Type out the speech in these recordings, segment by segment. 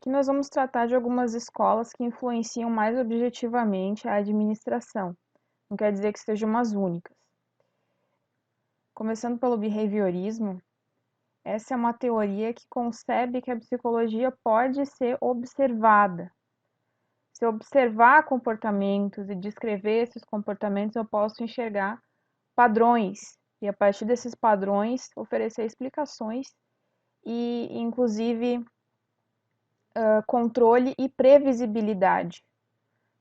Aqui nós vamos tratar de algumas escolas que influenciam mais objetivamente a administração. Não quer dizer que sejam as únicas. Começando pelo behaviorismo, essa é uma teoria que concebe que a psicologia pode ser observada. Se eu observar comportamentos e descrever esses comportamentos, eu posso enxergar padrões e, a partir desses padrões, oferecer explicações e, inclusive, controle e previsibilidade.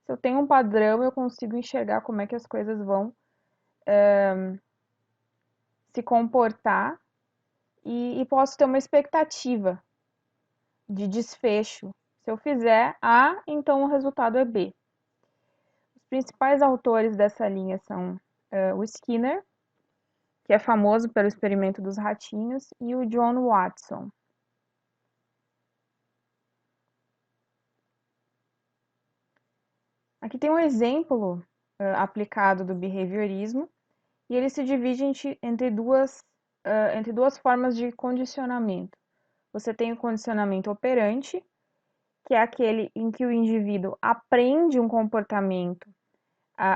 Se eu tenho um padrão, eu consigo enxergar como é que as coisas vão se comportar e posso ter uma expectativa de desfecho. Se eu fizer A, então o resultado é B. Os principais autores dessa linha são o Skinner, que é famoso pelo experimento dos ratinhos, e o John Watson. Aqui tem um exemplo aplicado do behaviorismo, e ele se divide entre duas formas de condicionamento. Você tem o condicionamento operante, que é aquele em que o indivíduo aprende um comportamento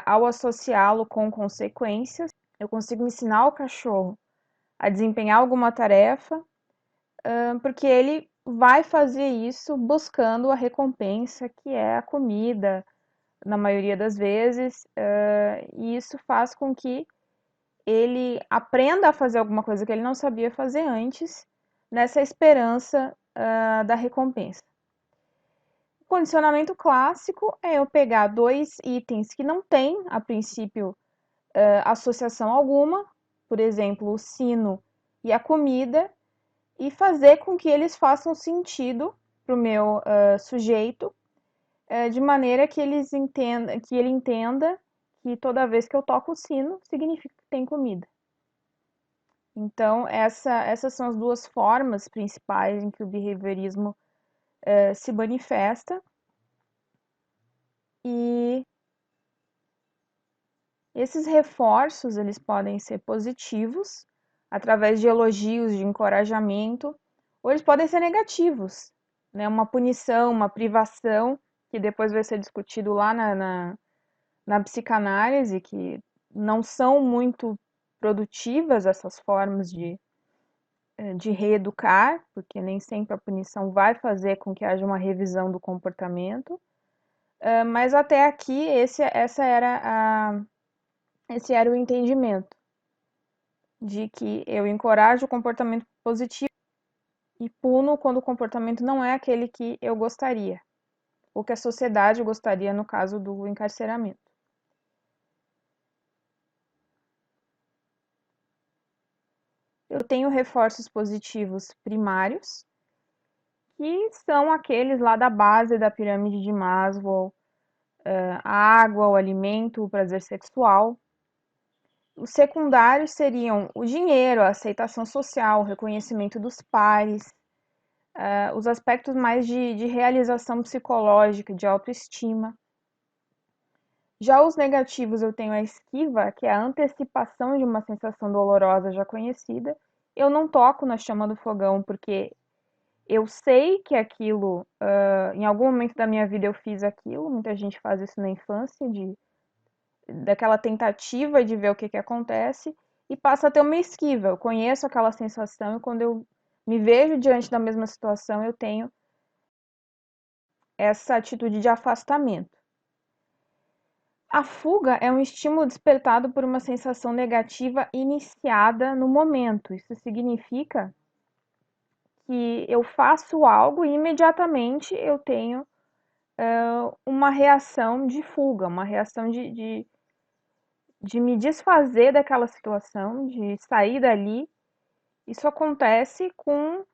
ao associá-lo com consequências. Eu consigo ensinar o cachorro a desempenhar alguma tarefa, porque ele vai fazer isso buscando a recompensa, que é a comida, na maioria das vezes, e isso faz com que ele aprenda a fazer alguma coisa que ele não sabia fazer antes, nessa esperança da recompensa. O condicionamento clássico é eu pegar dois itens que não têm, a princípio, associação alguma, por exemplo, o sino e a comida, e fazer com que eles façam sentido para o meu sujeito, de maneira que ele entenda que toda vez que eu toco o sino, significa que tem comida. Então, essas são as duas formas principais em que o behaviorismo se manifesta. E esses reforços, eles podem ser positivos, através de elogios, de encorajamento, ou eles podem ser negativos, né? Uma punição, uma privação, que depois vai ser discutido lá na psicanálise, que não são muito produtivas essas formas de reeducar, porque nem sempre a punição vai fazer com que haja uma revisão do comportamento. Mas até aqui, esse era o entendimento, de que eu encorajo o comportamento positivo e puno quando o comportamento não é aquele que eu gostaria, ou que a sociedade gostaria no caso do encarceramento. Eu tenho reforços positivos primários, que são aqueles lá da base da pirâmide de Maslow, a água, o alimento, o prazer sexual. Os secundários seriam o dinheiro, a aceitação social, o reconhecimento dos pares, os aspectos mais de realização psicológica, de autoestima. Já os negativos, eu tenho a esquiva, que é a antecipação de uma sensação dolorosa já conhecida. Eu não toco na chama do fogão porque eu sei que aquilo, em algum momento da minha vida eu fiz aquilo, muita gente faz isso na infância, daquela tentativa de ver o que acontece, e passa a ter uma esquiva. Eu conheço aquela sensação e quando eu me vejo diante da mesma situação, eu tenho essa atitude de afastamento. A fuga é um estímulo despertado por uma sensação negativa iniciada no momento. Isso significa que eu faço algo e imediatamente eu tenho uma reação de fuga, uma reação de me desfazer daquela situação, de sair dali. Isso acontece com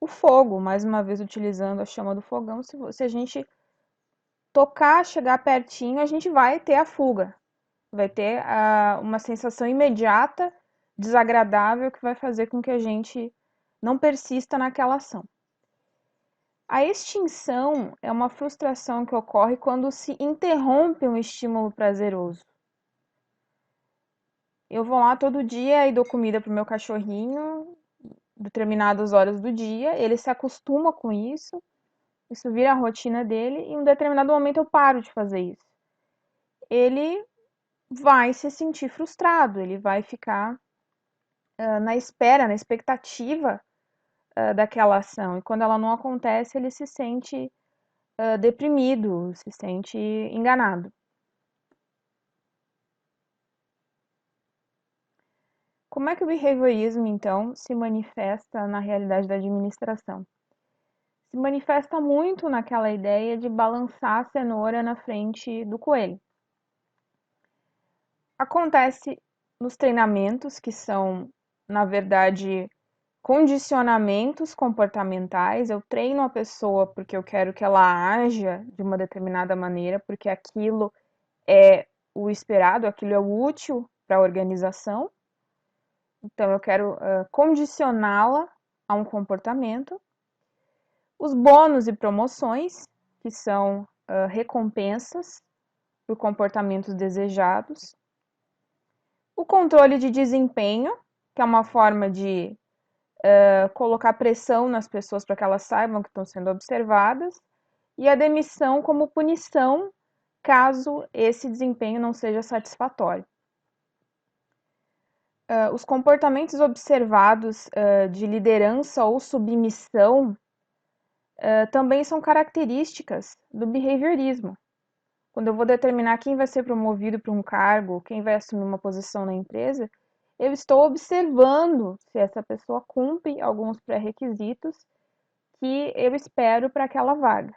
o fogo, mais uma vez utilizando a chama do fogão. Se a gente tocar, chegar pertinho, a gente vai ter a fuga. Vai ter uma sensação imediata, desagradável, que vai fazer com que a gente não persista naquela ação. A extinção é uma frustração que ocorre quando se interrompe um estímulo prazeroso. Eu vou lá todo dia e dou comida para o meu cachorrinho, determinadas horas do dia, ele se acostuma com isso, isso vira a rotina dele e em um determinado momento eu paro de fazer isso. Ele vai se sentir frustrado, ele vai ficar na espera, na expectativa daquela ação. E quando ela não acontece, ele se sente deprimido, se sente enganado. Como é que o behaviorismo, então, se manifesta na realidade da administração? Se manifesta muito naquela ideia de balançar a cenoura na frente do coelho. Acontece nos treinamentos, que são, na verdade, condicionamentos comportamentais. Eu treino a pessoa porque eu quero que ela haja de uma determinada maneira, porque aquilo é o esperado, aquilo é o útil para a organização. Então, eu quero condicioná-la a um comportamento. Os bônus e promoções, que são recompensas por comportamentos desejados. O controle de desempenho, que é uma forma de colocar pressão nas pessoas para que elas saibam que estão sendo observadas. E a demissão como punição, caso esse desempenho não seja satisfatório. Os comportamentos observados de liderança ou submissão também são características do behaviorismo. Quando eu vou determinar quem vai ser promovido para um cargo, quem vai assumir uma posição na empresa, eu estou observando se essa pessoa cumpre alguns pré-requisitos que eu espero para aquela vaga.